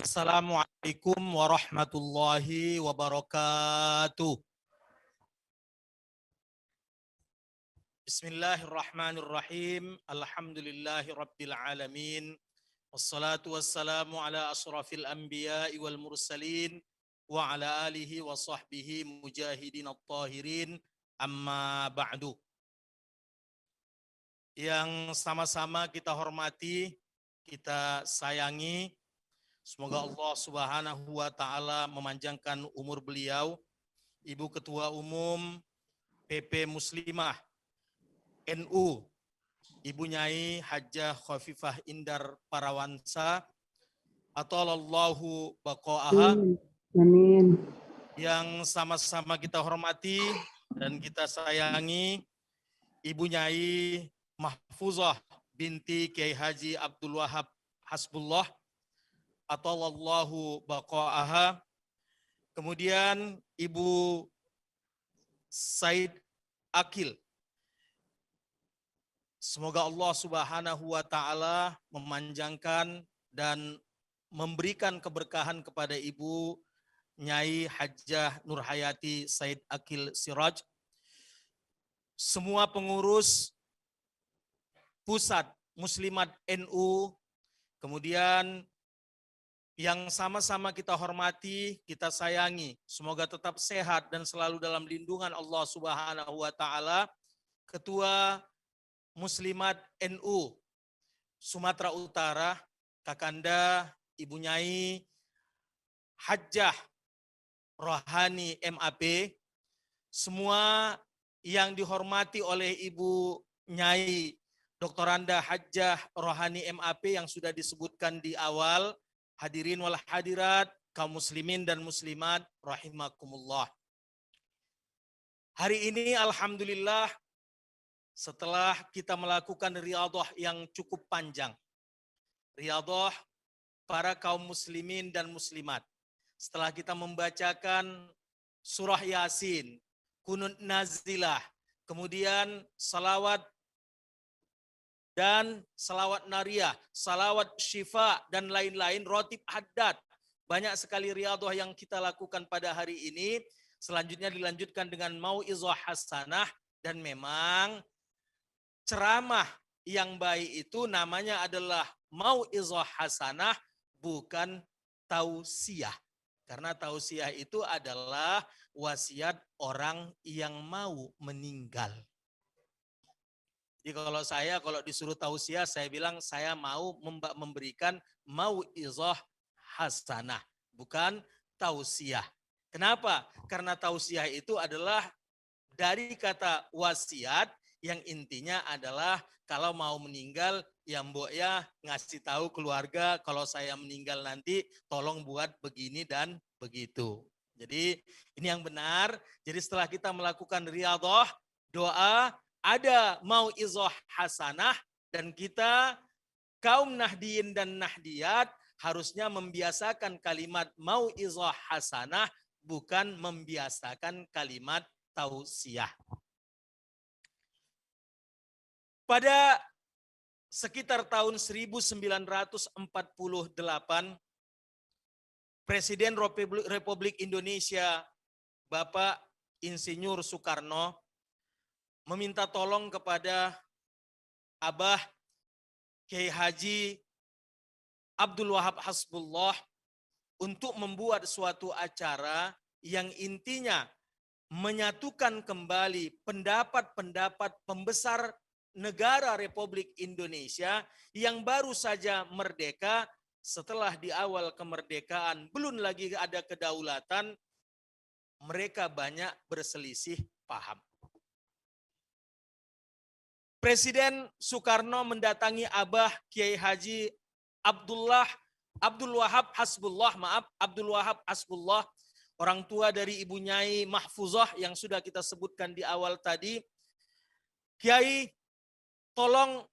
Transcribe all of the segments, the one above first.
Assalamualaikum warahmatullahi wabarakatuh. Bismillahirrahmanirrahim. Alhamdulillahi rabbil alamin. Wassalatu wassalamu ala asrafil anbiya'i wal mursalin wa ala alihi wa sahbihi mujahidin at-tahirin. Amma ba'du. Yang sama-sama kita hormati, kita sayangi, semoga Allah Subhanahu wa taala memanjangkan umur beliau, Ibu Ketua Umum PP Muslimah NU, Ibu Nyai Hajjah Khafifah Indar Parawansa, Atalallahu baqa'aha. Amin. Yang sama-sama kita hormati dan kita sayangi, Ibu Nyai Mahfuzah binti Kiai Haji Abdul Wahab Hasbullah, Atalallahu baqa'aha. Kemudian Ibu Said Akil. Semoga Allah Subhanahu wa taala memanjangkan dan memberikan keberkahan kepada Ibu Nyai Hajjah Nurhayati Said Akil Siraj. Semua pengurus pusat Muslimat NU, kemudian yang sama-sama kita hormati, kita sayangi, semoga tetap sehat dan selalu dalam lindungan Allah Subhanahu wa taala. Ketua Muslimat NU Sumatera Utara, Kakanda Ibu Nyai Hajjah Rohani MAP, semua yang dihormati oleh Ibu Nyai Dr. Anda Hajjah Rohani MAP yang sudah disebutkan di awal, hadirin wal hadirat, kaum muslimin dan muslimat rahimakumullah. Hari ini alhamdulillah setelah kita melakukan riyadhah yang cukup panjang, riyadhah para kaum muslimin dan muslimat, setelah kita membacakan surah Yasin, kunut nazilah, kemudian salawat dan salawat nariyah, salawat syifa dan lain-lain, rotib haddad, banyak sekali riyadhah yang kita lakukan pada hari ini. Selanjutnya dilanjutkan dengan mau'izah hasanah, dan memang ceramah yang baik itu namanya adalah mau'izah hasanah, bukan tausiah. Karena tausiah itu adalah wasiat orang yang mau meninggal. Jadi kalau disuruh tausiah, saya bilang saya mau memberikan mau'izah hasanah, bukan tausiah. Kenapa? Karena tausiah itu adalah dari kata wasiat, yang intinya adalah kalau mau meninggal, ya mbok ya ngasih tahu keluarga kalau saya meninggal nanti tolong buat begini dan begitu. Jadi ini yang benar. Jadi setelah kita melakukan riyadhah, doa, ada mau'izah hasanah, dan kita kaum nahdiyin dan nahdiyat harusnya membiasakan kalimat mau'izah hasanah, bukan membiasakan kalimat tausiah. Pada sekitar tahun 1948, Presiden Republik Indonesia Bapak Insinyur Soekarno meminta tolong kepada Abah Kiai Haji Abdul Wahab Hasbullah untuk membuat suatu acara yang intinya menyatukan kembali pendapat-pendapat pembesar negara Republik Indonesia yang baru saja merdeka. Setelah di awal kemerdekaan belum lagi ada kedaulatan, mereka banyak berselisih paham. Presiden Soekarno mendatangi Abah Kiai Haji Abdul Wahab Hasbullah, orang tua dari Ibu Nyai Mahfuzah yang sudah kita sebutkan di awal tadi. Kiai, tolong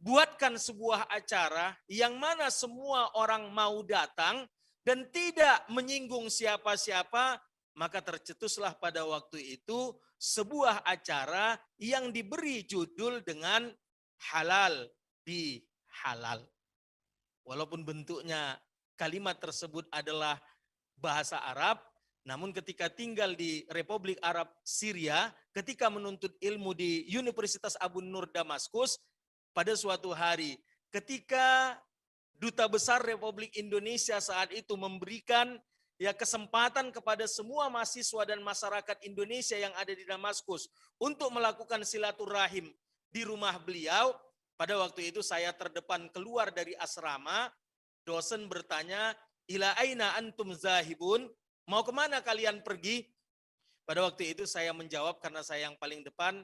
buatkan sebuah acara yang mana semua orang mau datang dan tidak menyinggung siapa-siapa. Maka tercetuslah pada waktu itu sebuah acara yang diberi judul dengan halal bi halal. Walaupun bentuknya kalimat tersebut adalah bahasa Arab, namun ketika tinggal di Republik Arab Syria, ketika menuntut ilmu di Universitas Abu Nur Damaskus, pada suatu hari ketika Duta Besar Republik Indonesia saat itu memberikan kesempatan kepada semua mahasiswa dan masyarakat Indonesia yang ada di Damaskus untuk melakukan silaturahim di rumah beliau. Pada waktu itu saya terdepan keluar dari asrama, dosen bertanya, ila aina antum zahibun, mau kemana kalian pergi? Pada waktu itu saya menjawab karena saya yang paling depan,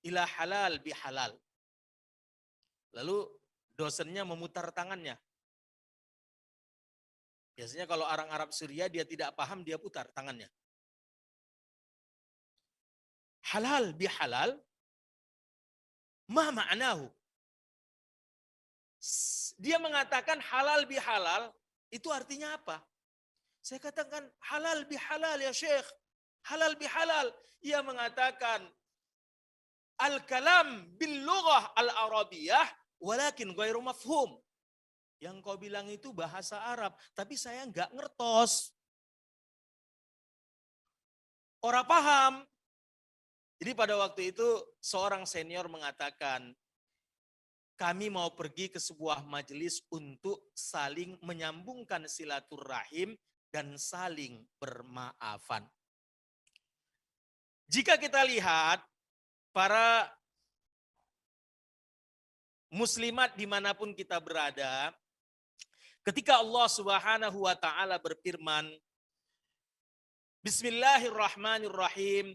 ila halal bihalal. Lalu dosennya memutar tangannya. Biasanya kalau orang Arab Syria dia tidak paham, dia putar tangannya. Halal bihalal, ma ma'nahu. Dia mengatakan halal bihalal, itu artinya apa? Saya katakan halal bihalal ya Syekh. Halal bihalal. Ia mengatakan al-kalam bil lughah al-arabiyah walakin ghairu mafhum. Yang kau bilang itu bahasa Arab, tapi saya enggak ngertos. Orang paham. Jadi pada waktu itu seorang senior mengatakan, kami mau pergi ke sebuah majelis untuk saling menyambungkan silaturahim dan saling bermaafan. Jika kita lihat para muslimat dimanapun kita berada, ketika Allah Subhanahu wa Ta'ala berfirman, Bismillahirrahmanirrahim,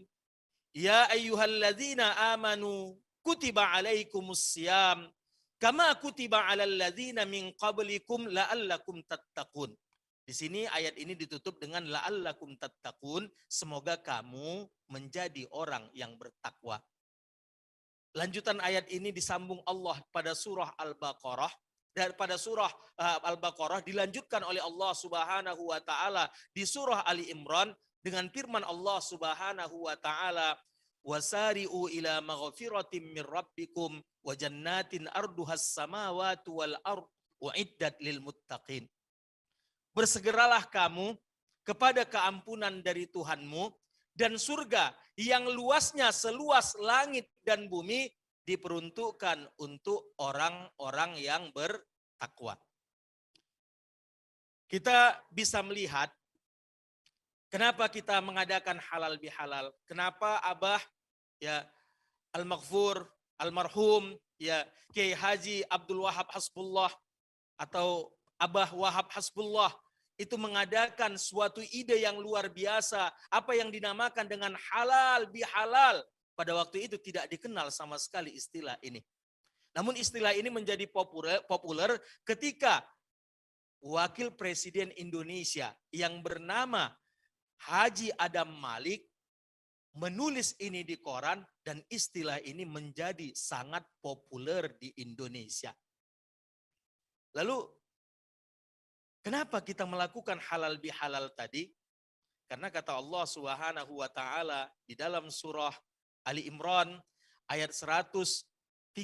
Ya ayyuhalladzina amanu kutiba alaikumussyam kama kutiba alal ladzina min qablikum la'allakum tattaqun. Di sini ayat ini ditutup dengan la'allakum tattaqun, semoga kamu menjadi orang yang bertakwa. Lanjutan ayat ini disambung Allah pada surah Al-Baqarah. Dan pada surah Al-Baqarah dilanjutkan oleh Allah Subhanahu wa Ta'ala di surah Ali Imran dengan firman Allah Subhanahu wa Ta'ala, wasari'u ila maghfiratin min rabbikum wa jannatin arduhas samawati wal ard uiddat lil muttaqin. Bersegeralah kamu kepada keampunan dari Tuhanmu dan surga yang luasnya seluas langit dan bumi diperuntukkan untuk orang-orang yang bertakwa. Kita bisa melihat kenapa kita mengadakan halal bihalal. Kenapa Abah Al-Maghfur, Almarhum Kiai Haji Abdul Wahab Hasbullah atau Abah Wahab Hasbullah itu mengadakan suatu ide yang luar biasa, apa yang dinamakan dengan halal bihalal. Pada waktu itu tidak dikenal sama sekali istilah ini. Namun istilah ini menjadi populer ketika Wakil Presiden Indonesia yang bernama Haji Adam Malik menulis ini di koran dan istilah ini menjadi sangat populer di Indonesia. Lalu kenapa kita melakukan halal bihalal tadi? Karena kata Allah Subhanahu wa Ta'ala di dalam surah Ali Imran ayat 134,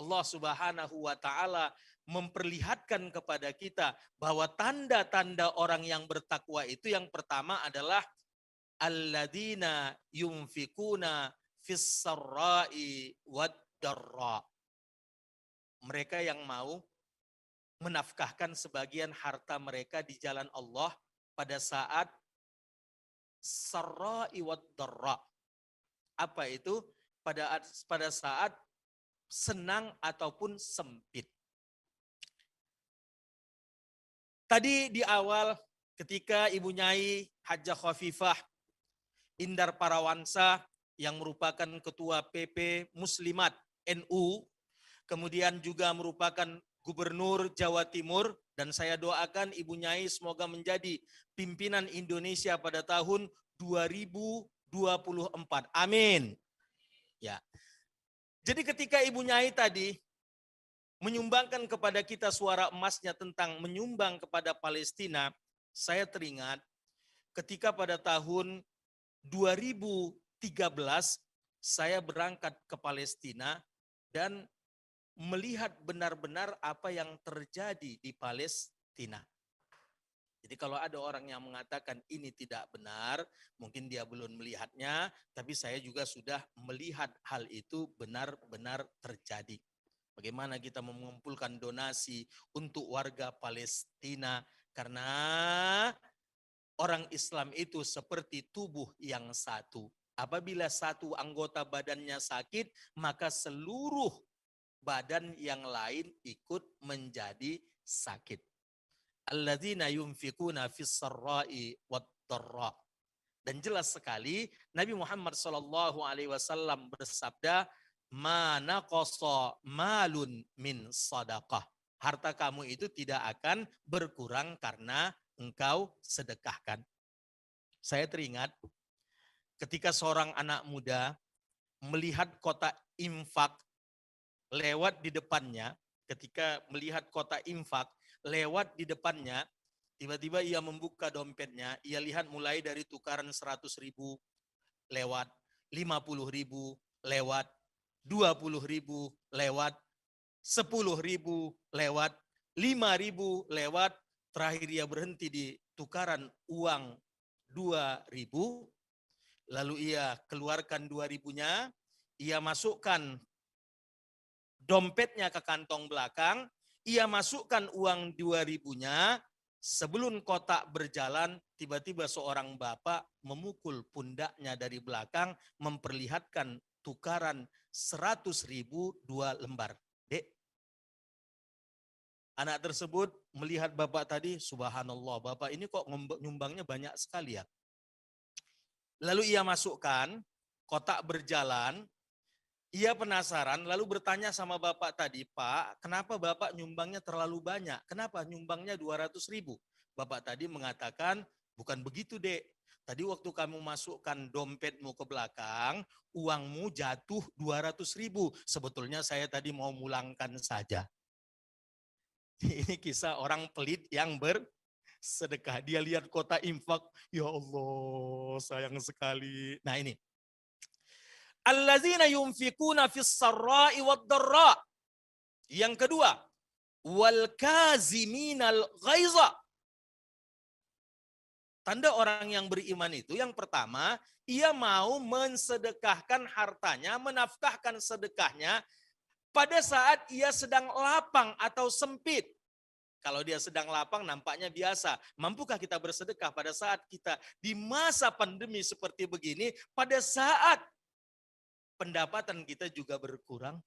Allah Subhanahu wa Ta'ala memperlihatkan kepada kita bahwa tanda-tanda orang yang bertakwa itu yang pertama adalah alladzina yunfikuna fis sarra'i wad darra. Mereka yang mau menafkahkan sebagian harta mereka di jalan Allah pada saat sarra'i wad darra. Apa itu? Pada saat senang ataupun sempit. Tadi di awal ketika Ibu Nyai Hajjah Khafifah Indar Parawansa yang merupakan Ketua PP Muslimat NU, kemudian juga merupakan Gubernur Jawa Timur, dan saya doakan Ibu Nyai semoga menjadi pimpinan Indonesia pada tahun 2024. Amin. Ya. Jadi ketika Ibu Nyai tadi menyumbangkan kepada kita suara emasnya tentang menyumbang kepada Palestina, saya teringat ketika pada tahun 2013 saya berangkat ke Palestina dan melihat benar-benar apa yang terjadi di Palestina. Jadi kalau ada orang yang mengatakan ini tidak benar, mungkin dia belum melihatnya, tapi saya juga sudah melihat hal itu benar-benar terjadi. Bagaimana kita mengumpulkan donasi untuk warga Palestina, karena orang Islam itu seperti tubuh yang satu. Apabila satu anggota badannya sakit, maka seluruh badan yang lain ikut menjadi sakit. Alladzina yunfikuna fis sarra'i wad dharra. Dan jelas sekali Nabi Muhammad SAW bersabda, mana naqasa malun min sadaqah. Harta kamu itu tidak akan berkurang karena engkau sedekahkan. Saya teringat ketika seorang anak muda melihat kotak infak lewat di depannya, ketika melihat kotak infak lewat di depannya, tiba-tiba ia membuka dompetnya, ia lihat mulai dari tukaran 100.000 lewat, 50.000 lewat, 20.000 lewat, 10.000 lewat, 5.000 lewat, terakhir ia berhenti di tukaran uang 2.000, lalu ia keluarkan 2.000-nya, ia masukkan dompetnya ke kantong belakang, ia masukkan uang 2.000-nya, sebelum kotak berjalan, tiba-tiba seorang bapak memukul pundaknya dari belakang, memperlihatkan tukaran 100.000 2 lembar. Dek, anak tersebut melihat bapak tadi, subhanallah, bapak ini kok nyumbangnya banyak sekali ya. Lalu ia masukkan, kotak berjalan, ia penasaran, lalu bertanya sama bapak tadi, Pak, kenapa bapak nyumbangnya terlalu banyak? Kenapa nyumbangnya 200.000? Bapak tadi mengatakan, bukan begitu dek. Tadi waktu kamu masukkan dompetmu ke belakang, uangmu jatuh 200.000. Sebetulnya saya tadi mau mulangkan saja. Ini kisah orang pelit yang bersedekah. Dia lihat kotak infak, ya Allah sayang sekali. Nah ini. Allazina yunfikuna fis sarra'i wad dharra. Yang kedua, wal kaziminal ghaiza. Tanda orang yang beriman itu yang pertama, ia mau mensedekahkan hartanya, menafkahkan sedekahnya pada saat ia sedang lapang atau sempit. Kalau dia sedang lapang nampaknya biasa. Mampukah kita bersedekah pada saat kita di masa pandemi seperti begini, pada saat pendapatan kita juga berkurang?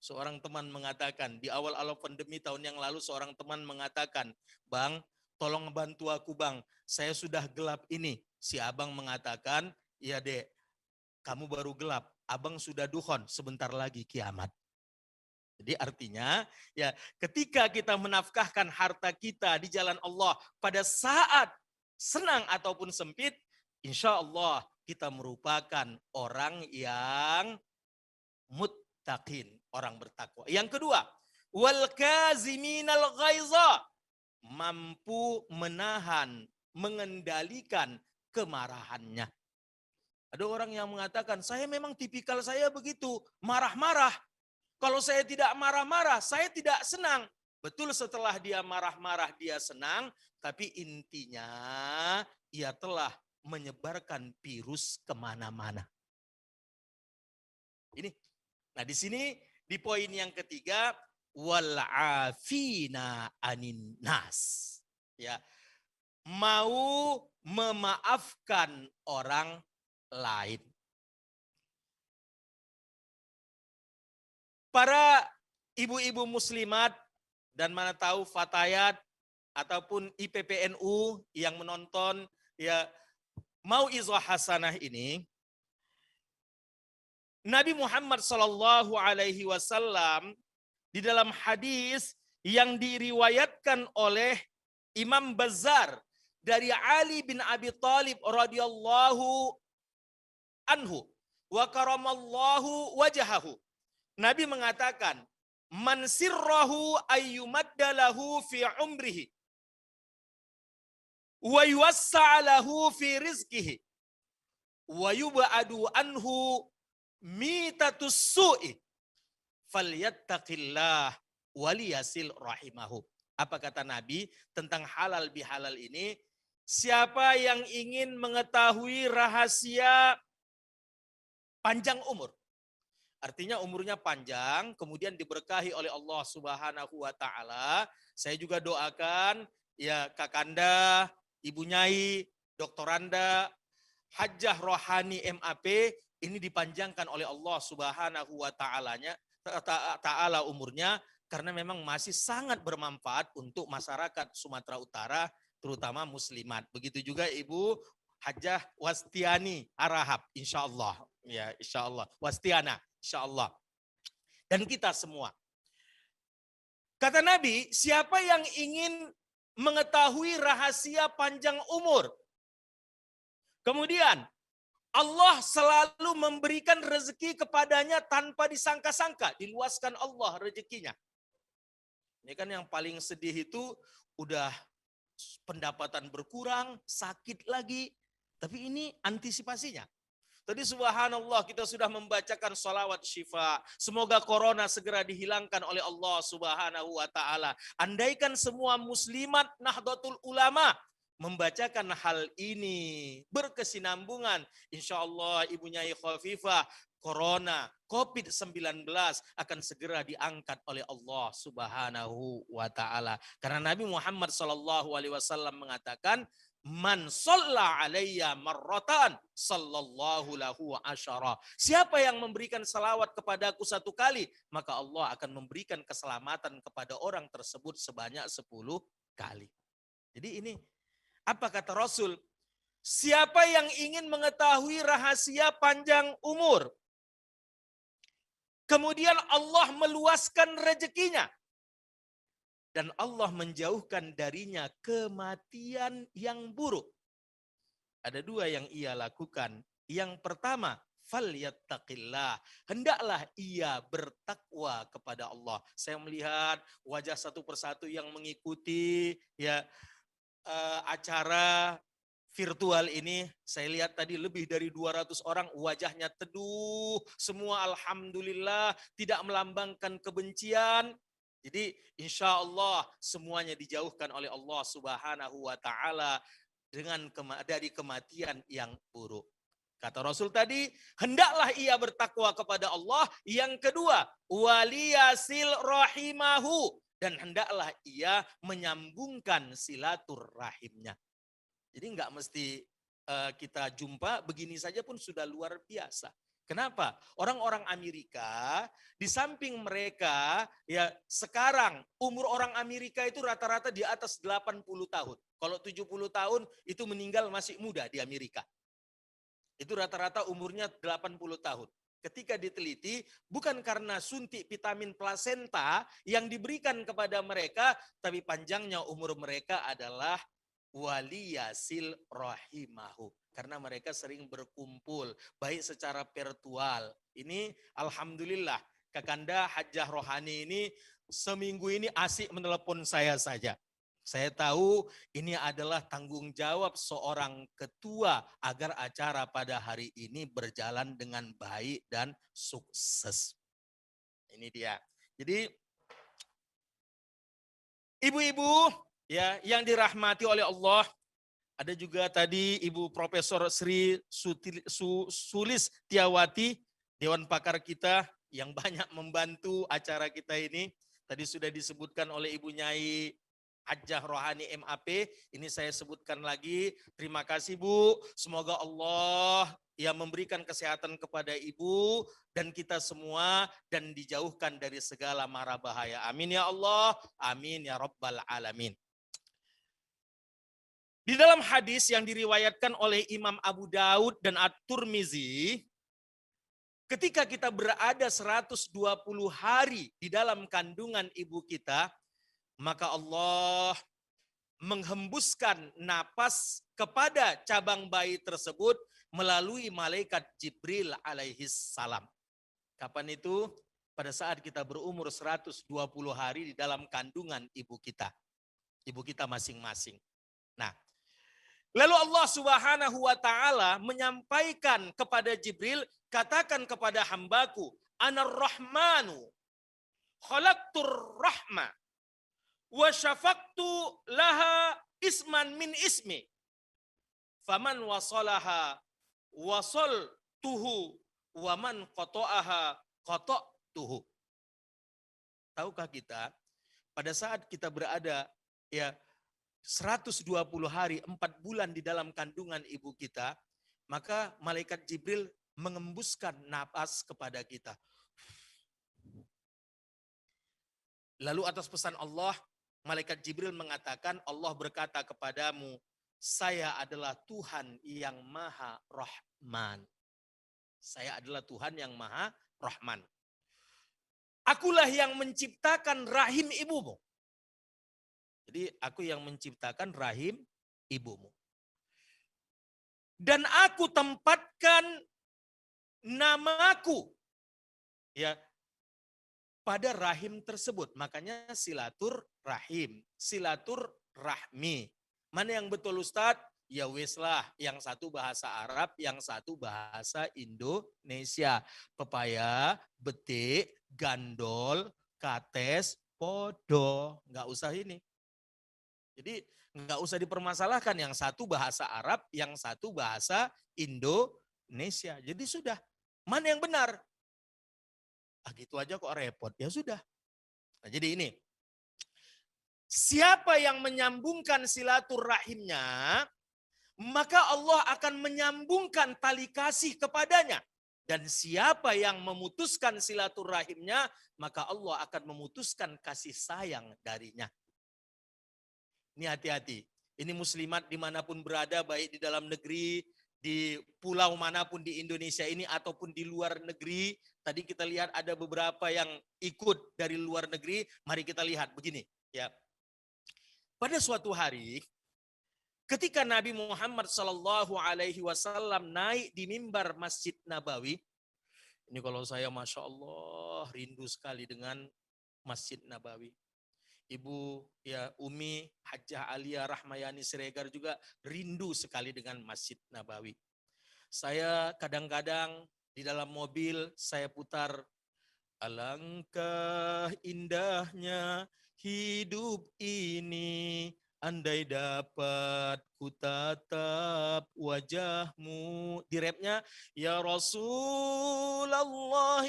Seorang teman mengatakan, di awal-awal pandemi tahun yang lalu seorang teman mengatakan, Bang, tolong bantu aku bang, saya sudah gelap ini. Si abang mengatakan, iya dek, kamu baru gelap, abang sudah duhon, sebentar lagi kiamat. Jadi artinya, ya ketika kita menafkahkan harta kita di jalan Allah pada saat senang ataupun sempit, insya Allah kita merupakan orang yang muttaqin, orang bertakwa. Yang kedua, wal kaziminal ghaiza, mampu menahan, mengendalikan kemarahannya. Ada orang yang mengatakan, saya memang tipikal saya begitu, marah-marah. Kalau saya tidak marah-marah, saya tidak senang. Betul, setelah dia marah-marah, dia senang. Tapi intinya, ia telah menyebarkan virus kemana-mana. Ini. Nah di sini, di poin yang ketiga, wal'afina anin nas. Ya, mau memaafkan orang lain. Para ibu-ibu muslimat dan mana tahu fatayat ataupun IPPNU yang menonton ya Mau'izah Hasanah ini, Nabi Muhammad SAW di dalam hadis yang diriwayatkan oleh Imam Bazzar dari Ali bin Abi Thalib radhiyallahu anhu wa karamallahu wajhahu. Nabi mengatakan, man sirrahu ayyumaddalahu fi umrihi wa yuwassa'alahu fi rizkihi wa yub'adu anhu mitatus su'i falyattaqillah waliyasil rahimahu. Apa kata Nabi tentang halal bihalal ini? Siapa yang ingin mengetahui rahasia panjang umur, artinya umurnya panjang, kemudian diberkahi oleh Allah Subhanahu wa taala. Saya juga doakan ya Kakanda, Ibu Nyai, Doktoranda, Hajjah Rohani MAP ini dipanjangkan oleh Allah Subhanahu wa taala umurnya, karena memang masih sangat bermanfaat untuk masyarakat Sumatera Utara, terutama muslimat. Begitu juga Ibu Hajjah Wastiani Arahap, insya Allah. Ya, insya Allah. Wastiana, insya Allah. Dan kita semua. Kata Nabi, siapa yang ingin mengetahui rahasia panjang umur, kemudian Allah selalu memberikan rezeki kepadanya tanpa disangka-sangka, diluaskan Allah rezekinya. Ini kan yang paling sedih itu, udah pendapatan berkurang, sakit lagi, tapi ini antisipasinya. Tadi subhanallah kita sudah membacakan salawat syifa. Semoga corona segera dihilangkan oleh Allah Subhanahu wa taala. Andaikan semua muslimat Nahdlatul Ulama membacakan hal ini berkesinambungan, insya Allah Ibu Nyai Khafifah, corona, COVID-19 akan segera diangkat oleh Allah Subhanahu wa taala. Karena Nabi Muhammad SAW mengatakan, man shalla alayya marratan sallallahu lahu asyara. Siapa yang memberikan salawat kepadaku 1 kali, maka Allah akan memberikan keselamatan kepada orang tersebut sebanyak 10 kali. Jadi ini apa kata Rasul? Siapa yang ingin mengetahui rahasia panjang umur, kemudian Allah meluaskan rezekinya, dan Allah menjauhkan darinya kematian yang buruk. Ada 2 yang ia lakukan. Yang pertama, falyattaqillah. Hendaklah ia bertakwa kepada Allah. Saya melihat wajah satu persatu yang mengikuti ya acara virtual ini. Saya lihat tadi lebih dari 200 orang, wajahnya teduh. Semua alhamdulillah tidak melambangkan kebencian. Jadi insya Allah semuanya dijauhkan oleh Allah Subhanahu wa taala dari kematian yang buruk. Kata Rasul tadi, hendaklah ia bertakwa kepada Allah. Yang kedua, waliyasil rahimahu, dan hendaklah ia menyambungkan silaturahimnya. Jadi nggak mesti kita jumpa begini saja pun sudah luar biasa. Kenapa? Orang-orang Amerika, di samping mereka, ya sekarang umur orang Amerika itu rata-rata di atas 80 tahun. Kalau 70 tahun itu meninggal masih muda di Amerika. Itu rata-rata umurnya 80 tahun. Ketika diteliti, bukan karena suntik vitamin plasenta yang diberikan kepada mereka, tapi panjangnya umur mereka adalah waliyasil rahimahu. Karena mereka sering berkumpul, baik secara virtual. Ini alhamdulillah, Kakanda Hajjah Rohani ini seminggu ini asik menelepon saya saja. Saya tahu ini adalah tanggung jawab seorang ketua agar acara pada hari ini berjalan dengan baik dan sukses. Ini dia. Jadi ibu-ibu ya yang dirahmati oleh Allah, ada juga tadi Ibu Profesor Sri Sulis Tiawati, Dewan Pakar kita yang banyak membantu acara kita ini. Tadi sudah disebutkan oleh Ibu Nyai Hajjah Rohani MAP, ini saya sebutkan lagi. Terima kasih Bu, semoga Allah yang memberikan kesehatan kepada Ibu dan kita semua dan dijauhkan dari segala mara bahaya. Amin ya Allah, amin ya Rabbal Alamin. Di dalam hadis yang diriwayatkan oleh Imam Abu Daud dan At-Tirmizi, ketika kita berada 120 hari di dalam kandungan ibu kita, maka Allah menghembuskan napas kepada cabang bayi tersebut melalui malaikat Jibril alaihi salam. Kapan itu? Pada saat kita berumur 120 hari di dalam kandungan ibu kita. Ibu kita masing-masing. Nah, lalu Allah Subhanahu wa taala menyampaikan kepada Jibril, katakan kepada hambaku, Anar Rahmanu, khalaqtur rahma, wa syafaqtu laha isman min ismi. Faman wasalaha wasaltuhu wa man qata'aha qata'tuhu. Tahukah kita pada saat kita berada ya 120 hari 4 bulan di dalam kandungan ibu kita, maka malaikat Jibril mengembuskan napas kepada kita. Lalu atas pesan Allah, malaikat Jibril mengatakan, Allah berkata kepadamu, saya adalah Tuhan yang Maha Rahman. Saya adalah Tuhan yang Maha Rahman. Akulah yang menciptakan rahim ibumu. Jadi aku yang menciptakan rahim ibumu. Dan aku tempatkan namaku ya pada rahim tersebut. Makanya silaturrahim, silaturrahmi. Mana yang betul Ustadz? Ya wis lah, yang satu bahasa Arab, yang satu bahasa Indonesia. Pepaya, betik, gandol, kates, podo. Nggak usah ini. Jadi nggak usah dipermasalahkan, yang satu bahasa Arab, yang satu bahasa Indonesia. Jadi sudah, mana yang benar? Ah gitu aja kok repot, ya sudah. Nah, jadi ini, siapa yang menyambungkan silaturahimnya, maka Allah akan menyambungkan tali kasih kepadanya. Dan siapa yang memutuskan silaturahimnya, maka Allah akan memutuskan kasih sayang darinya. Ini hati-hati. Ini muslimat dimanapun berada, baik di dalam negeri, di pulau manapun di Indonesia ini, ataupun di luar negeri. Tadi kita lihat ada beberapa yang ikut dari luar negeri. Mari kita lihat begini. Ya. Pada suatu hari, ketika Nabi Muhammad SAW naik di mimbar Masjid Nabawi. Ini kalau saya Masya Allah rindu sekali dengan Masjid Nabawi. Ibu ya Umi Hajjah Alia Rahmayani Siregar juga rindu sekali dengan Masjid Nabawi. Saya kadang-kadang di dalam mobil saya putar, alangkah indahnya hidup ini, andai dapat ku tatap wajahmu. Di rapnya, ya Rasulullah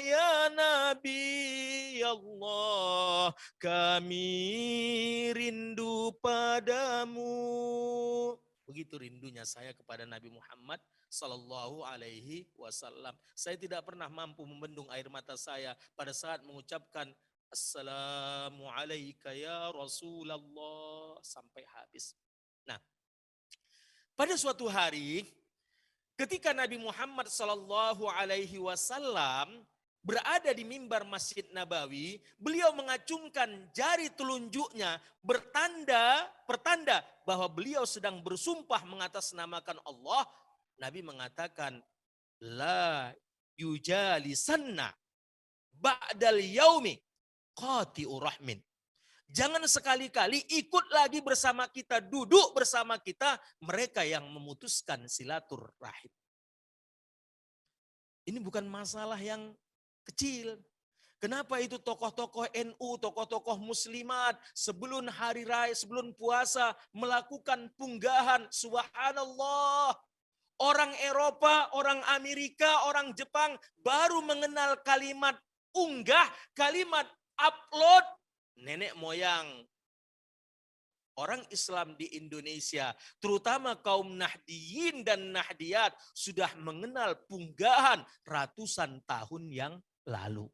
ya Nabi Allah, kami rindu padamu. Begitu rindunya saya kepada Nabi Muhammad Sallallahu Alaihi Wasallam. Saya tidak pernah mampu membendung air mata saya pada saat mengucapkan Assalamualaikum ya Rasulullah sampai habis. Nah, pada suatu hari ketika Nabi Muhammad Sallallahu Alaihi Wasallam berada di mimbar Masjid Nabawi, beliau mengacungkan jari telunjuknya pertanda bahwa beliau sedang bersumpah mengatasnamakan Allah. Nabi mengatakan, la yujalisanna ba'dal yaumi qati'ur rahmin. Jangan sekali-kali ikut lagi bersama kita, duduk bersama kita mereka yang memutuskan silaturahim. Ini bukan masalah yang kecil. Kenapa itu tokoh-tokoh NU, tokoh-tokoh muslimat sebelum hari raya, sebelum puasa melakukan punggahan, subhanallah. Orang Eropa, orang Amerika, orang Jepang baru mengenal kalimat unggah, kalimat upload. Nenek moyang orang Islam di Indonesia, terutama kaum Nahdiyin dan Nahdiyat, sudah mengenal punggahan ratusan tahun yang lalu.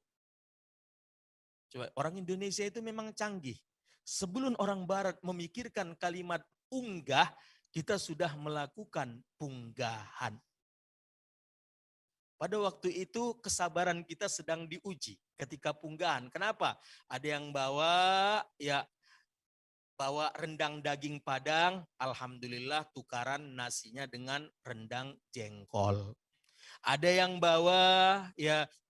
Coba, orang Indonesia itu memang canggih. Sebelum orang Barat memikirkan kalimat unggah, kita sudah melakukan punggahan. Pada waktu itu kesabaran kita sedang diuji ketika punggahan. Kenapa? Ada yang bawa rendang daging Padang, alhamdulillah tukaran nasinya dengan rendang jengkol. Ada yang bawa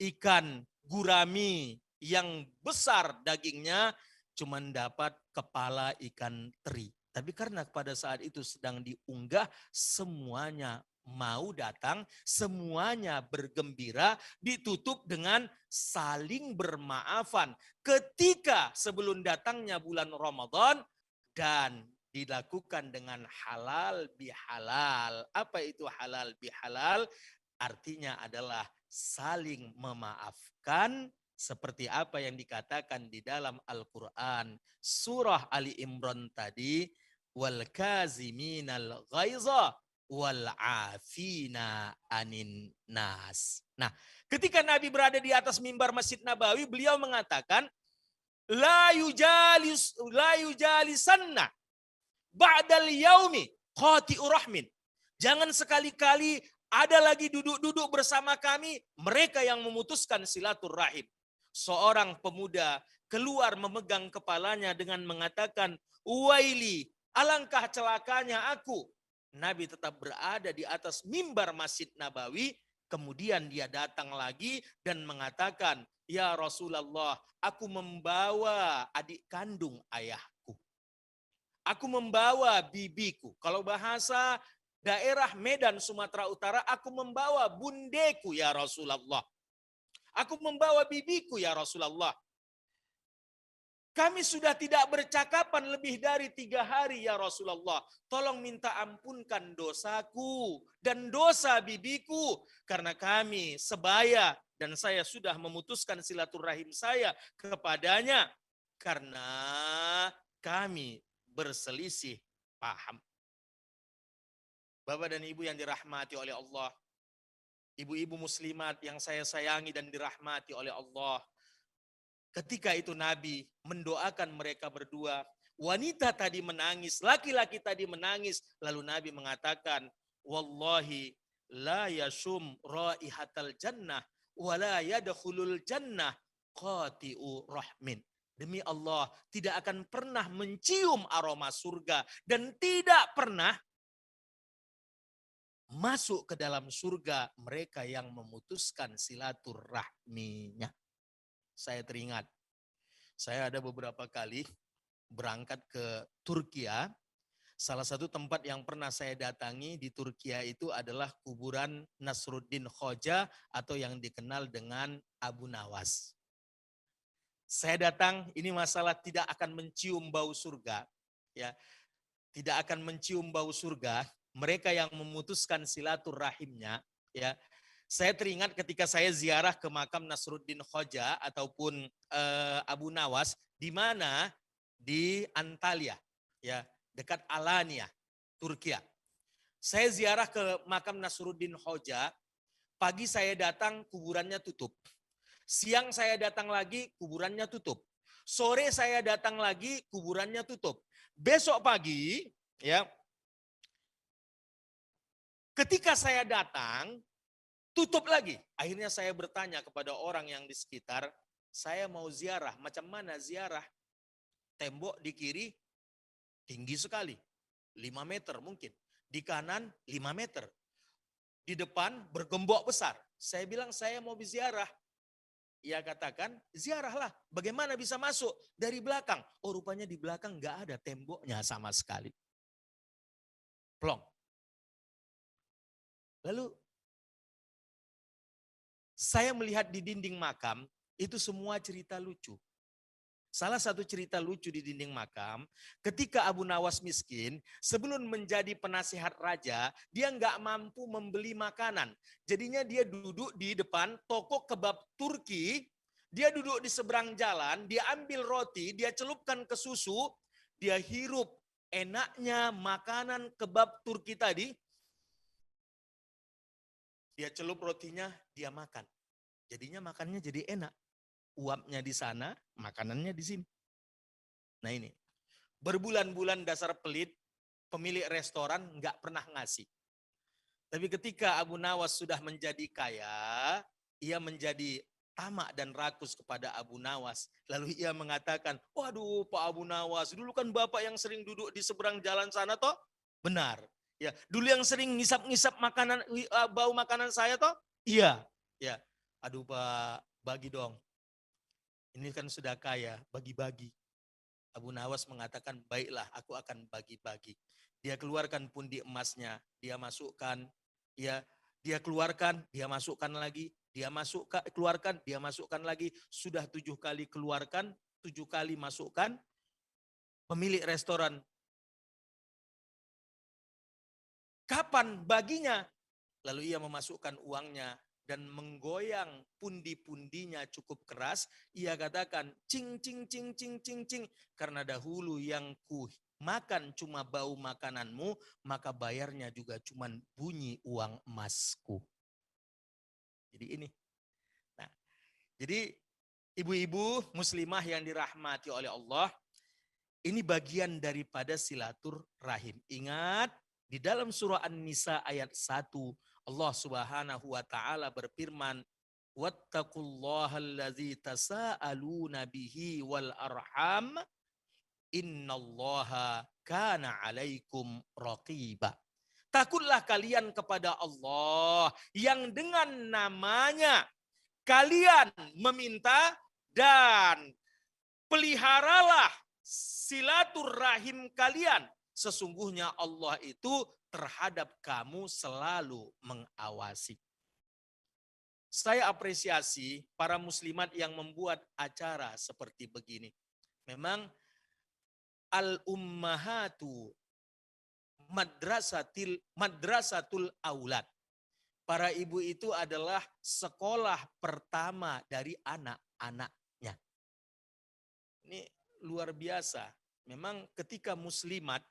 ikan gurami yang besar dagingnya, cuman dapat kepala ikan teri. Tapi karena pada saat itu sedang diunggah, semuanya mau datang, semuanya bergembira, ditutup dengan saling bermaafan. Ketika sebelum datangnya bulan Ramadan dan dilakukan dengan halal bihalal. Apa itu halal bihalal? Artinya adalah saling memaafkan seperti apa yang dikatakan di dalam Al-Quran. Surah Ali Imran tadi, wal kaziminal ghaiza wal afina anin nas. Nah, ketika Nabi berada di atas mimbar Masjid Nabawi, beliau mengatakan, la yujalisanna ba'dal yaumi qati'ur rahmin. Jangan sekali-kali ada lagi duduk-duduk bersama kami mereka yang memutuskan silaturahim. Seorang pemuda keluar memegang kepalanya dengan mengatakan, "Waili, alangkah celakanya aku." Nabi tetap berada di atas mimbar Masjid Nabawi. Kemudian dia datang lagi dan mengatakan, "Ya Rasulullah, aku membawa adik kandung ayahku. Aku membawa bibiku." Kalau bahasa daerah Medan, Sumatera Utara, aku membawa bundeku ya Rasulullah. Aku membawa bibiku ya Rasulullah. Kami sudah tidak bercakapan lebih dari 3 hari ya Rasulullah. Tolong minta ampunkan dosaku dan dosa bibiku. Karena kami sebaya dan saya sudah memutuskan silaturahim saya kepadanya. Karena kami berselisih paham. Bapak dan Ibu yang dirahmati oleh Allah. Ibu-ibu muslimat yang saya sayangi dan dirahmati oleh Allah. Ketika itu Nabi mendoakan mereka berdua. Wanita tadi menangis, laki-laki tadi menangis. Lalu Nabi mengatakan, "Wallahi la yashum raihatal jannah wa la yadkhulul jannah qati'u rahmin." Demi Allah, tidak akan pernah mencium aroma surga dan tidak pernah masuk ke dalam surga mereka yang memutuskan silaturahminya. Saya teringat, saya ada beberapa kali berangkat ke Turkiya. Salah satu tempat yang pernah saya datangi di Turkiya itu adalah kuburan Nasruddin Hoja atau yang dikenal dengan Abu Nawas. Saya datang, ini masalah tidak akan mencium bau surga, ya, tidak akan mencium bau surga. Mereka yang memutuskan silaturahimnya, ya. Saya teringat ketika saya ziarah ke makam Nasruddin Hoja ataupun Abu Nawas, di mana di Antalya, ya, dekat Alanya, Turkiya. Saya ziarah ke makam Nasruddin Hoja. Pagi saya datang, kuburannya tutup. Siang saya datang lagi, kuburannya tutup. Sore saya datang lagi, kuburannya tutup. Besok pagi, ya, ketika saya datang, tutup lagi. Akhirnya saya bertanya kepada orang yang di sekitar, saya mau ziarah. Macam mana ziarah? Tembok di kiri tinggi sekali, 5 meter mungkin. Di kanan 5 meter. Di depan bergembok besar. Saya bilang saya mau ziarah. Ia katakan, ziarahlah. Bagaimana bisa masuk? Dari belakang. Oh, rupanya di belakang nggak ada temboknya sama sekali. Plong. Lalu saya melihat di dinding makam, itu semua cerita lucu. Salah satu cerita lucu di dinding makam, ketika Abu Nawas miskin, sebelum menjadi penasihat raja, dia nggak mampu membeli makanan. Jadinya dia duduk di depan toko kebab Turki, dia duduk di seberang jalan, dia ambil roti, dia celupkan ke susu, dia hirup enaknya makanan kebab Turki tadi, dia celup rotinya, dia makan. Jadinya makannya jadi enak. Uapnya di sana, makanannya di sini. Nah ini, berbulan-bulan dasar pelit, pemilik restoran nggak pernah ngasih. Tapi ketika Abu Nawas sudah menjadi kaya, ia menjadi tamak dan rakus kepada Abu Nawas. Lalu ia mengatakan, waduh Pak Abu Nawas, dulu kan Bapak yang sering duduk di seberang jalan sana toh? Benar. Ya, dulu yang sering ngisap-ngisap makanan, bau makanan saya toh? Iya. Ya, aduh Pak, bagi dong. Ini kan sudah kaya, bagi-bagi. Abu Nawas mengatakan, baiklah aku akan bagi-bagi. Dia keluarkan pundi emasnya, dia masukkan, Ya, dia keluarkan, dia masukkan lagi, dia keluarkan, dia masukkan lagi. Sudah 7 kali keluarkan, 7 kali masukkan. Pemilik restoran, kapan baginya? Lalu ia memasukkan uangnya dan menggoyang pundi-pundinya cukup keras. Ia katakan, cing, cing, cing, cing, cing, cing. Karena dahulu yang ku makan cuma bau makananmu, maka bayarnya juga cuma bunyi uang emasku. Jadi ini. Nah, jadi ibu-ibu muslimah yang dirahmati oleh Allah, ini bagian daripada silaturahim. Ingat, di dalam surah An-Nisa ayat 1, Allah Subhanahu wa taala berfirman, "Wattaqullahallazi tasaaluna bihi wal arham, innallaha kana 'alaikum raqiba." Takutlah kalian kepada Allah yang dengan namanya kalian meminta, dan peliharalah silaturahim kalian. Sesungguhnya Allah itu terhadap kamu selalu mengawasi. Saya apresiasi para muslimat yang membuat acara seperti begini. Memang al-ummahatu madrasatul aulad. Para ibu itu adalah sekolah pertama dari anak-anaknya. Ini luar biasa. Memang ketika muslimat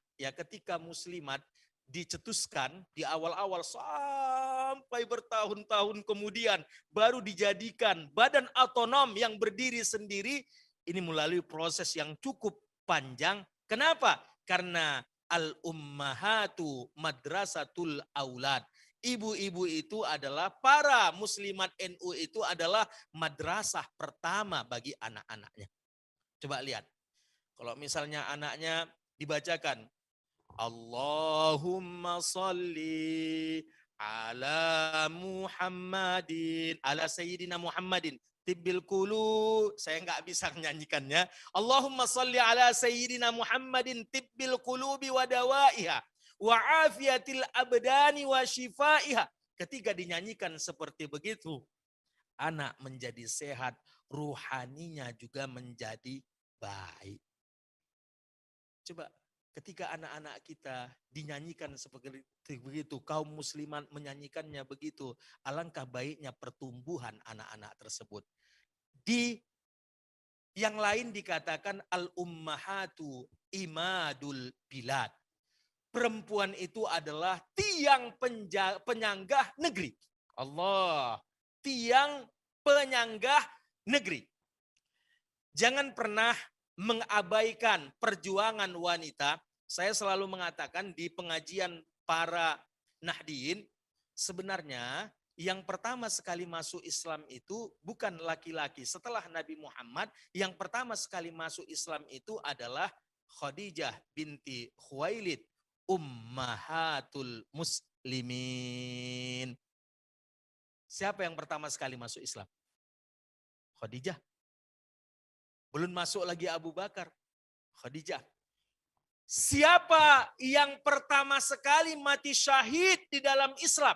dicetuskan di awal-awal sampai bertahun-tahun kemudian baru dijadikan badan otonom yang berdiri sendiri, ini melalui proses yang cukup panjang. Kenapa? Karena al-ummahatu madrasatul aulad. Ibu-ibu itu adalah, para muslimat NU itu adalah madrasah pertama bagi anak-anaknya. Coba lihat, kalau misalnya anaknya dibacakan, Allahumma salli ala Muhammadin, ala Sayyidina Muhammadin, tibbil qulu, saya nggak bisa menyanyikannya. Allahumma salli ala Sayyidina Muhammadin, tibbil qulubi wa dawaiha, wa afiyatil abdani wa shifaiha. Ketika dinyanyikan seperti begitu, anak menjadi sehat, ruhaninya juga menjadi baik. Coba ketika anak-anak kita dinyanyikan seperti begitu, kaum muslimat menyanyikannya begitu, alangkah baiknya pertumbuhan anak-anak tersebut. Di yang lain dikatakan al-ummahatu imadul bilad. Perempuan itu adalah tiang penyanggah negeri. Allah, tiang penyanggah negeri. Jangan pernah mengabaikan perjuangan wanita. Saya selalu mengatakan di pengajian para Nahdien, sebenarnya yang pertama sekali masuk Islam itu bukan laki-laki. Setelah Nabi Muhammad, yang pertama sekali masuk Islam itu adalah Khadijah binti Khuwailid, ummahatul muslimin. Siapa yang pertama sekali masuk Islam? Khadijah. Belum masuk lagi Abu Bakar, Khadijah. Siapa yang pertama sekali mati syahid di dalam Islam?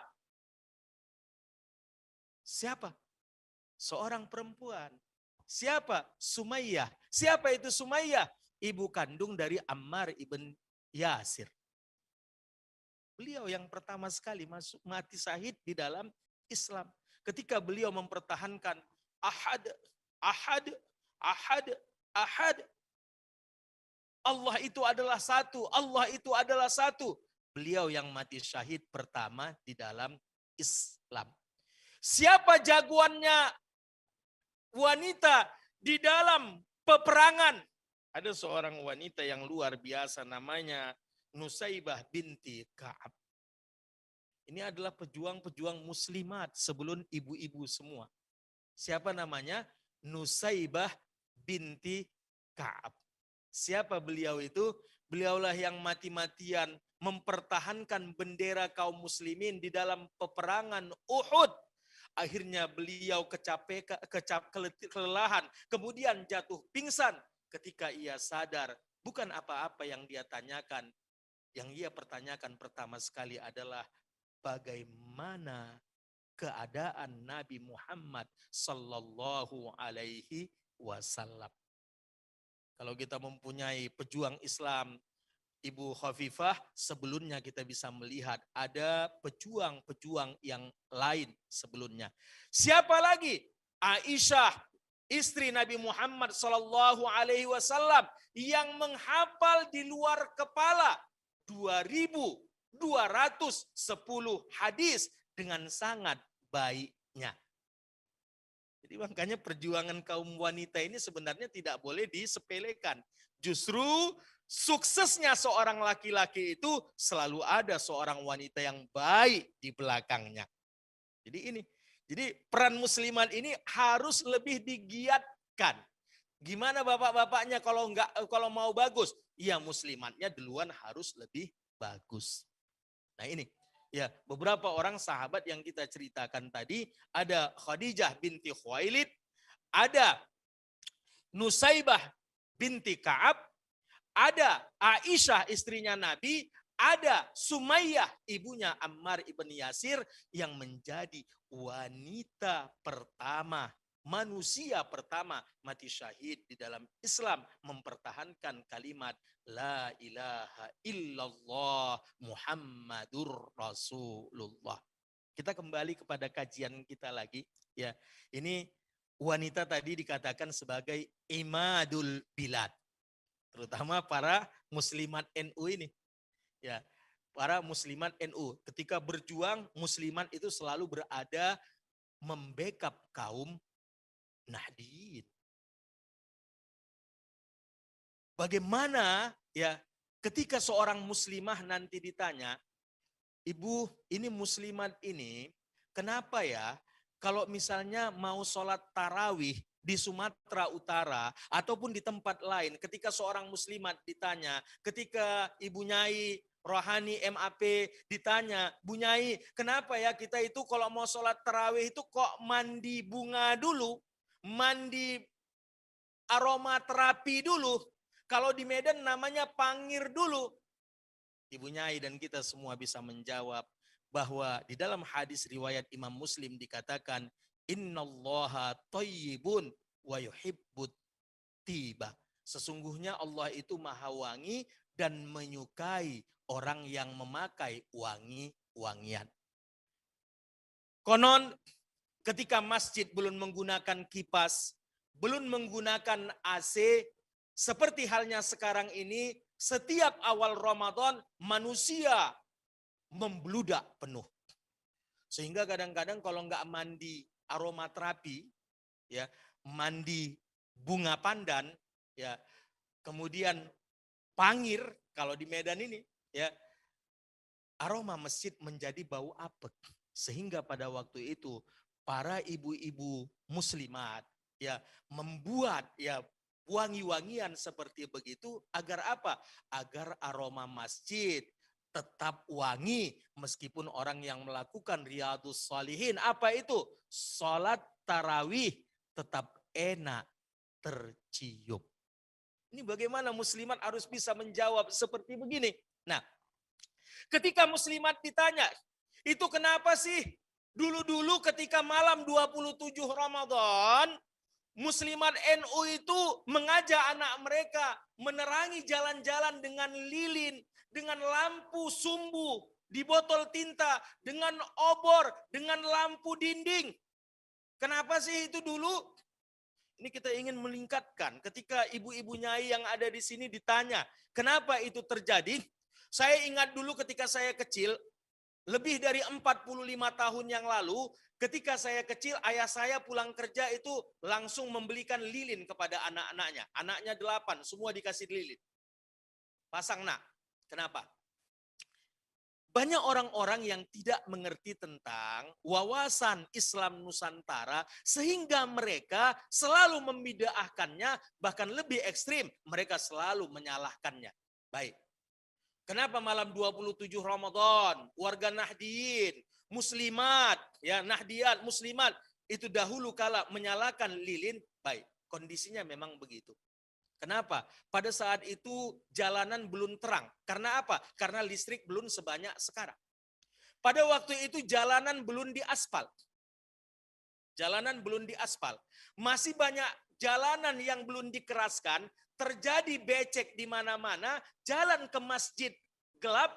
Siapa? Seorang perempuan. Siapa? Sumayyah. Siapa itu Sumayyah? Ibu kandung dari Ammar ibn Yasir. Beliau yang pertama sekali masuk mati syahid di dalam Islam. Ketika beliau mempertahankan ahad, ahad, ahad, ahad. Allah itu adalah satu, Allah itu adalah satu. Beliau yang mati syahid pertama di dalam Islam. Siapa jagoannya wanita di dalam peperangan? Ada seorang wanita yang luar biasa namanya Nusaibah binti Ka'ab. Ini adalah pejuang-pejuang muslimat sebelum ibu-ibu semua. Siapa namanya? Nusaibah binti Ka'ab. Siapa beliau itu? Beliaulah yang mati-matian mempertahankan bendera kaum muslimin di dalam peperangan Uhud. Akhirnya beliau kelelahan, kemudian jatuh pingsan. Ketika ia sadar, bukan apa-apa yang dia tanyakan. Yang ia pertanyakan pertama sekali adalah, bagaimana keadaan Nabi Muhammad sallallahu alaihi wasallam. Kalau kita mempunyai pejuang Islam Ibu Khafifah, sebelumnya kita bisa melihat ada pejuang-pejuang yang lain sebelumnya. Siapa lagi? Aisyah, istri Nabi Muhammad sallallahu alaihi wasallam yang menghafal di luar kepala 2.210 hadis dengan sangat baiknya. Jadi makanya perjuangan kaum wanita ini sebenarnya tidak boleh disepelekan. Justru suksesnya seorang laki-laki itu selalu ada seorang wanita yang baik di belakangnya. Jadi ini, jadi peran muslimat ini harus lebih digiatkan. Gimana bapak-bapaknya kalau mau bagus? Ya muslimatnya duluan harus lebih bagus. Nah ini. Ya, beberapa orang sahabat yang kita ceritakan tadi, ada Khadijah binti Khuwailid, ada Nusaibah binti Ka'ab, ada Aisyah istrinya Nabi, ada Sumayyah ibunya Ammar ibn Yasir yang menjadi wanita pertama, manusia pertama mati syahid di dalam Islam mempertahankan kalimat La ilaha illallah Muhammadur Rasulullah. Kita kembali kepada kajian kita lagi. Ya, ini wanita tadi dikatakan sebagai imadul bilad. Terutama para muslimat NU ini. Ya, para muslimat NU. Ketika berjuang, muslimat itu selalu berada membackup kaum Nahdliyin. Bagaimana ya ketika seorang muslimah nanti ditanya, Ibu ini muslimat ini kenapa ya kalau misalnya mau sholat tarawih di Sumatera Utara ataupun di tempat lain ketika seorang muslimat ditanya, ketika Ibu Nyai Rohani MAP ditanya, Bu Nyai kenapa ya kita itu kalau mau sholat tarawih itu kok mandi bunga dulu, mandi aromaterapi dulu. Kalau di Medan namanya pangir dulu. Ibu Nyai dan kita semua bisa menjawab bahwa di dalam hadis riwayat Imam Muslim dikatakan innallaha thayyibun wa yuhibbut tiba. Sesungguhnya Allah itu maha wangi dan menyukai orang yang memakai wangi-wangian. Konon ketika masjid belum menggunakan kipas, belum menggunakan AC, seperti halnya sekarang ini, setiap awal Ramadan manusia membludak penuh. Sehingga kadang-kadang kalau nggak mandi aromaterapi, ya mandi bunga pandan, ya kemudian pangir kalau di Medan ini, ya aroma masjid menjadi bau apek. Sehingga pada waktu itu para ibu-ibu muslimat ya membuat ya wangi-wangian seperti begitu agar apa? Agar aroma masjid tetap wangi meskipun orang yang melakukan riyadhus shalihin apa itu? Salat tarawih tetap enak tercium. Ini bagaimana muslimat harus bisa menjawab seperti begini. Nah, ketika muslimat ditanya, itu kenapa sih dulu-dulu ketika malam 27 Ramadan muslimat NU itu mengajak anak mereka menerangi jalan-jalan dengan lilin, dengan lampu sumbu di botol tinta, dengan obor, dengan lampu dinding. Kenapa sih itu dulu? Ini kita ingin meningkatkan ketika ibu-ibu nyai yang ada di sini ditanya, kenapa itu terjadi? Saya ingat dulu ketika saya kecil, lebih dari 45 tahun yang lalu, ketika saya kecil, ayah saya pulang kerja itu langsung membelikan lilin kepada anak-anaknya. Anaknya 8, semua dikasih lilin. Pasang nak. Kenapa? Banyak orang-orang yang tidak mengerti tentang wawasan Islam Nusantara sehingga mereka selalu membid'ahkannya, bahkan lebih ekstrim, mereka selalu menyalahkannya. Baik. Kenapa malam 27 Ramadan, warga Nahdliyin, muslimat, ya Nahdiyat, muslimat, itu dahulu kala menyalakan lilin, baik, kondisinya memang begitu. Kenapa? Pada saat itu jalanan belum terang. Karena apa? Karena listrik belum sebanyak sekarang. Pada waktu itu jalanan belum diaspal. Jalanan belum diaspal. Masih banyak jalanan yang belum dikeraskan, terjadi becek di mana-mana, jalan ke masjid gelap,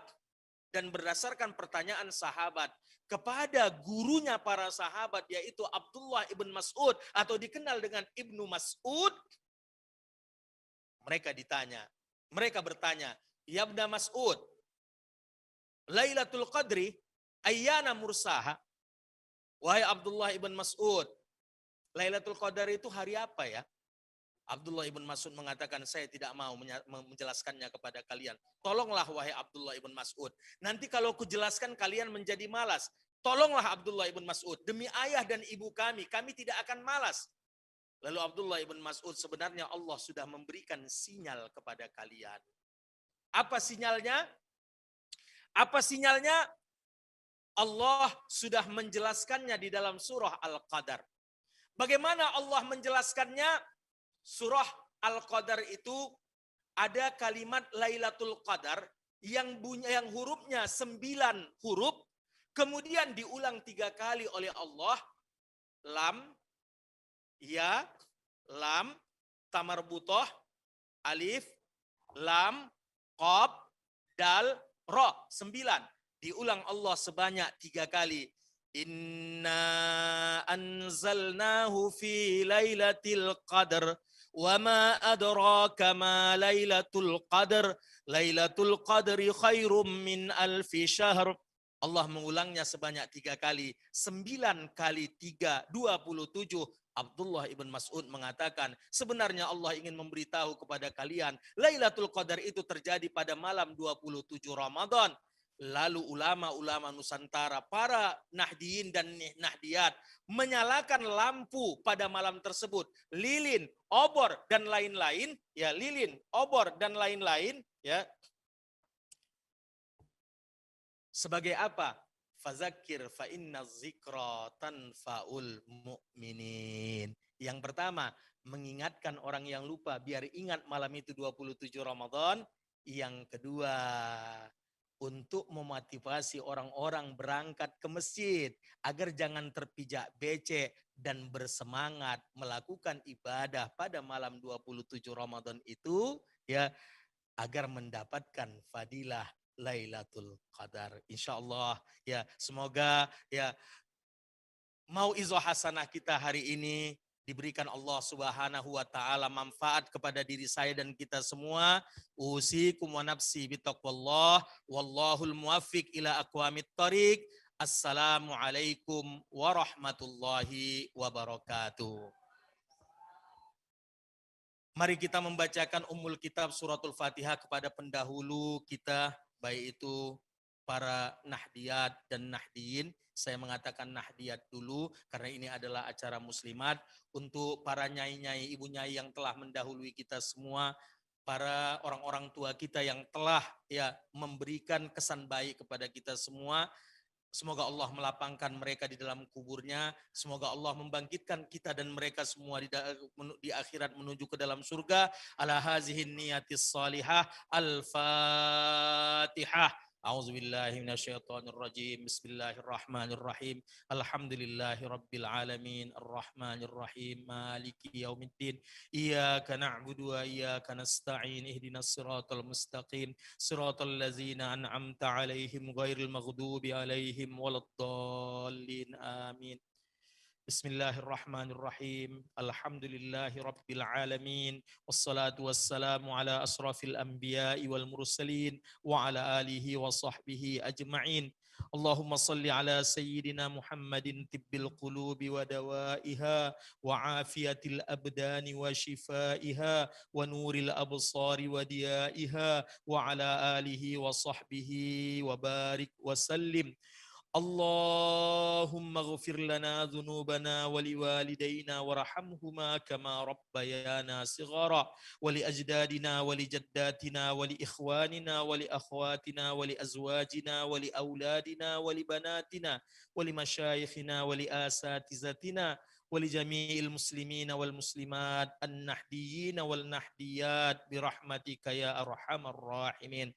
dan berdasarkan pertanyaan sahabat kepada gurunya para sahabat, yaitu Abdullah ibn Mas'ud atau dikenal dengan Ibnu Mas'ud, mereka bertanya, ya Ibnu Mas'ud, Lailatul Qadri ayyana mursaha? Wahai Abdullah ibn Mas'ud, Lailatul Qadar itu hari apa ya? Abdullah ibn Mas'ud mengatakan, saya tidak mau menjelaskannya kepada kalian. Tolonglah wahai Abdullah ibn Mas'ud. Nanti kalau kujelaskan kalian menjadi malas. Tolonglah Abdullah ibn Mas'ud. Demi ayah dan ibu kami tidak akan malas. Lalu Abdullah ibn Mas'ud, sebenarnya Allah sudah memberikan sinyal kepada kalian. Apa sinyalnya? Apa sinyalnya? Allah sudah menjelaskannya di dalam surah Al-Qadar. Bagaimana Allah menjelaskannya? Surah Al-Qadar itu ada kalimat Lailatul Qadar yang hurufnya 9 huruf, kemudian diulang 3 kali oleh Allah. Lam, ya, lam, tamarbutoh, alif, lam, qaf, dal, ro. 9. Diulang Allah sebanyak 3 kali. Inna anzalnahu fi lailatul qadar wa ma adraka ma lailatul qadar lailatul qadri khairum min alfi syahr. Allah mengulangnya sebanyak 3 kali. 9 kali 3, 27. Abdullah ibn Mas'ud mengatakan, sebenarnya Allah ingin memberitahu kepada kalian, Lailatul Qadar itu terjadi pada malam 27 Ramadan. Lalu ulama-ulama Nusantara, para nahdiyin dan nahdiyat menyalakan lampu pada malam tersebut. Lilin, obor dan lain-lain, ya, lilin, obor dan lain-lain, ya. Sebagai apa? Fazakir fa inna dzikra tanfaul mu'minin. Yang pertama, mengingatkan orang yang lupa biar ingat malam itu 27 Ramadan. Yang kedua, untuk memotivasi orang-orang berangkat ke masjid agar jangan terpijak becek dan bersemangat melakukan ibadah pada malam 27 Ramadan itu, ya, agar mendapatkan fadilah Lailatul Qadar. Insyaallah, ya, semoga ya mau'izah hasanah kita hari ini diberikan Allah Subhanahu wa taala manfaat kepada diri saya dan kita semua. Usikum wa nafsi bitaqwallah, wallahul muwaffiq ila aqwamit thoriq. Assalamualaikum warahmatullahi wabarakatuh. Mari kita membacakan Ummul Kitab Suratul Fatihah kepada pendahulu kita, baik itu para nahdiyat dan nahdiyin. Saya mengatakan nahdiyat dulu karena ini adalah acara muslimat. Untuk para nyai-nyai, ibu nyai yang telah mendahului kita semua, para orang-orang tua kita yang telah ya memberikan kesan baik kepada kita semua. Semoga Allah melapangkan mereka di dalam kuburnya. Semoga Allah membangkitkan kita dan mereka semua di akhirat menuju ke dalam surga. Ala hazihin niyatis salihah. Al-Fatihah. A'udzubillahi minasyaitonirrajim. Bismillahirrahmanirrahim. Alhamdulillahi rabbil alamin. Arrahmanirrahim. Maliki yaumiddin. Iyyaka na'budu wa iyyaka nasta'in. Ihdinas siratal mustaqim. Siratal ladzina an'amta 'alaihim ghairil maghdubi 'alaihim waladdallin. Amin. Bismillahirrahmanirrahim. Alhamdulillahi rabbil alamin. Wassalatu wassalamu ala asrafil anbiya'i wal mursalin wa ala alihi wa sahbihi ajma'in. Allahumma salli ala sayyidina Muhammadin tibbil qulubi wa dawaiha wa afiyatil abdani wa shifaiha wa nuril absari wa diyaiha wa ala alihi wa sahbihi wa barik wa sallim. Allahumma ghfir lana dhunubana wa liwalidayna warhamhuma kama rabbayana sighara wa li ajdadina wa li jaddatina wa li ikhwanina wa li akhwatina wa li azwajina wa li auladina wa li banatina wa li masyayikhina wa li asatizatina wa li jami'il muslimina wal muslimat an-nahdiyina wal nahdiyat birahmatika ya arhamar rahimin.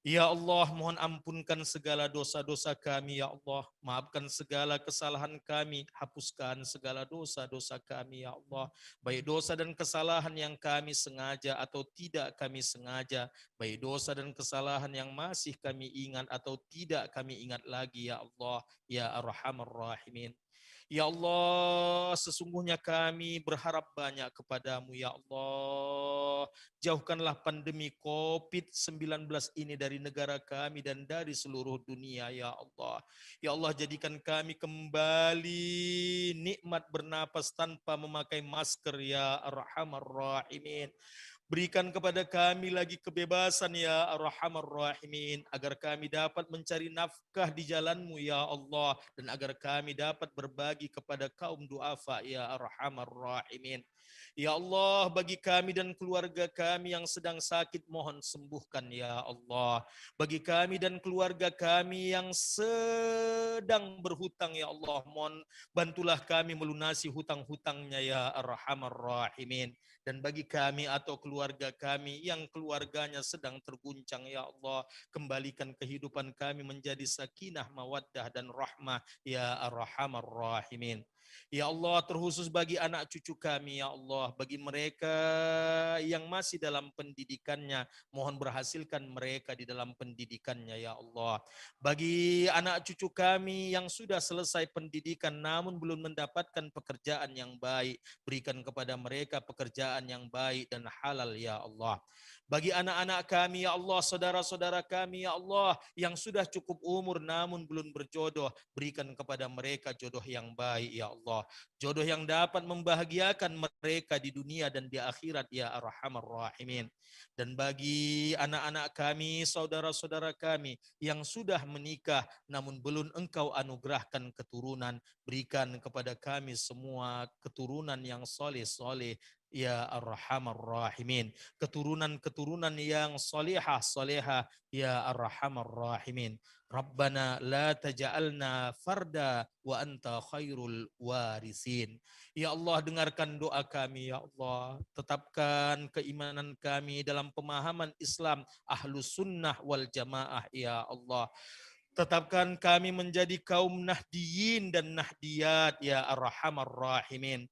Ya Allah, mohon ampunkan segala dosa-dosa kami, ya Allah. Maafkan segala kesalahan kami, hapuskan segala dosa-dosa kami, ya Allah. Baik dosa dan kesalahan yang kami sengaja atau tidak kami sengaja, baik dosa dan kesalahan yang masih kami ingat atau tidak kami ingat lagi, ya Allah, ya Arhamar Rahimin. Ya Allah, sesungguhnya kami berharap banyak kepadamu, ya Allah. Jauhkanlah pandemi COVID-19 ini dari negara kami dan dari seluruh dunia, ya Allah. Ya Allah, jadikan kami kembali nikmat bernapas tanpa memakai masker, ya Arhamar Rahimin. Berikan kepada kami lagi kebebasan ya Arhamar Rahimin, agar kami dapat mencari nafkah di jalan-Mu ya Allah, dan agar kami dapat berbagi kepada kaum duafa ya Arhamar Rahimin. Ya Allah, bagi kami dan keluarga kami yang sedang sakit, mohon sembuhkan ya Allah. Bagi kami dan keluarga kami yang sedang berhutang, ya Allah, mohon bantulah kami melunasi hutang-hutangnya ya Arhamar Rahimin. Dan bagi kami atau keluarga kami yang keluarganya sedang terguncang, ya Allah, kembalikan kehidupan kami menjadi sakinah, mawaddah, dan rahmah ya Arhamar Rahimin. Ya Allah, terkhusus bagi anak cucu kami, ya Allah, bagi mereka yang masih dalam pendidikannya, mohon berhasilkan mereka di dalam pendidikannya, ya Allah. Bagi anak cucu kami yang sudah selesai pendidikan namun belum mendapatkan pekerjaan yang baik, berikan kepada mereka pekerjaan yang baik dan halal, ya Allah. Bagi anak-anak kami, ya Allah, saudara-saudara kami, ya Allah, yang sudah cukup umur namun belum berjodoh, berikan kepada mereka jodoh yang baik, ya Allah. Jodoh yang dapat membahagiakan mereka di dunia dan di akhirat, ya Arhamar Rahimin. Dan bagi anak-anak kami, saudara-saudara kami yang sudah menikah namun belum Engkau anugerahkan keturunan, berikan kepada kami semua keturunan yang soleh-soleh, ya Arhamar Rahimin. Keturunan-keturunan yang solehah, solehah, ya Arhamar Rahimin. Rabbana la taja'alna farda wa anta khairul warisin. Ya Allah, dengarkan doa kami, ya Allah. Tetapkan keimanan kami dalam pemahaman Islam ahlus sunnah wal jamaah, ya Allah. Tetapkan kami menjadi kaum nahdiyin dan nahdiyat, ya Arhamar Rahimin.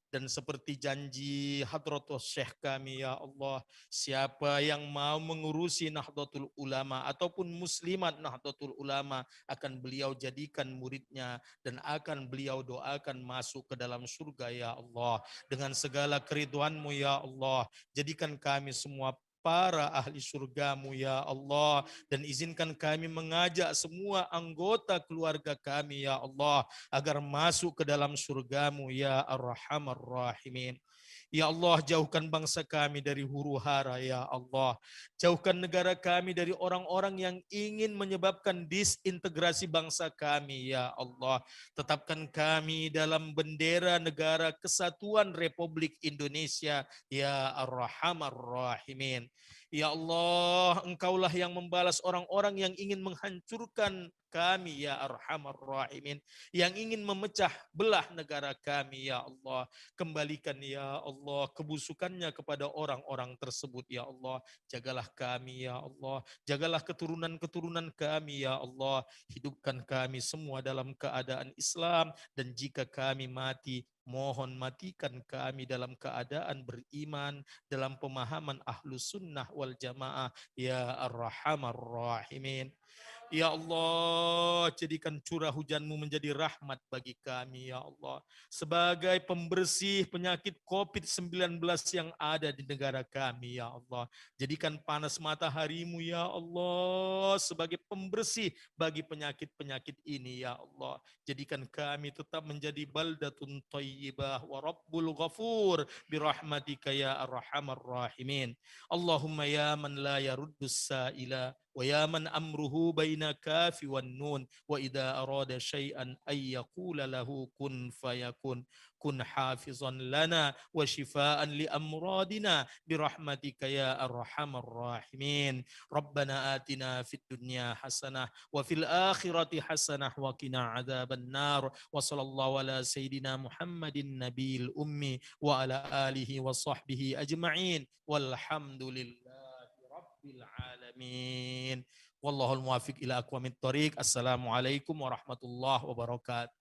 Dan seperti janji Hadratus Syekh kami, ya Allah, siapa yang mau mengurusi Nahdlatul Ulama ataupun muslimat Nahdlatul Ulama, akan beliau jadikan muridnya dan akan beliau doakan masuk ke dalam surga, ya Allah. Dengan segala keriduan-Mu, ya Allah, jadikan kami semua para ahli surgamu, ya Allah. Dan izinkan kami mengajak semua anggota keluarga kami, ya Allah, agar masuk ke dalam surgamu, ya Arhamar Rahimin. Ya Allah, jauhkan bangsa kami dari huru hara, ya Allah. Jauhkan negara kami dari orang-orang yang ingin menyebabkan disintegrasi bangsa kami, ya Allah. Tetapkan kami dalam bendera negara kesatuan Republik Indonesia, ya Arhamar Rahimin. Ya Allah, Engkaulah yang membalas orang-orang yang ingin menghancurkan kami, ya Arhamar Rahimin, yang ingin memecah belah negara kami, ya Allah. Kembalikan, ya Allah, kebusukannya kepada orang-orang tersebut, ya Allah. Jagalah kami, ya Allah. Jagalah keturunan-keturunan kami, ya Allah. Hidupkan kami semua dalam keadaan Islam, dan jika kami mati, mohon matikan kami dalam keadaan beriman, dalam pemahaman ahlus sunnah wal jamaah, ya Arhamar Rahimin. Ya Allah, jadikan curah hujan-Mu menjadi rahmat bagi kami, ya Allah. Sebagai pembersih penyakit COVID-19 yang ada di negara kami, ya Allah. Jadikan panas matahari-Mu, ya Allah, sebagai pembersih bagi penyakit-penyakit ini, ya Allah. Jadikan kami tetap menjadi baldatun thayyibah wa rabbul ghafur birahmatika ya arhamar rahimin. Allahumma ya man la yaruddus sa'ila ويا من أمره بين كاف والنون وإذا أراد شيئا أن يقول له كن فيكون كن حافظا لنا وشفاء لأمراضنا برحمتك يا أرحم الراحمين. ربنا آتنا في الدنيا حسنة وفي الآخرة حسنة وقنا عذاب النار. وصلى الله على سيدنا محمد النبي الأمي وعلى آله وصحبه أجمعين والحمد لله رب rabbil alamin. Wallahul muwaffiq ila aqwamit thoriq. Assalamualaikum warahmatullahi wabarakatuh.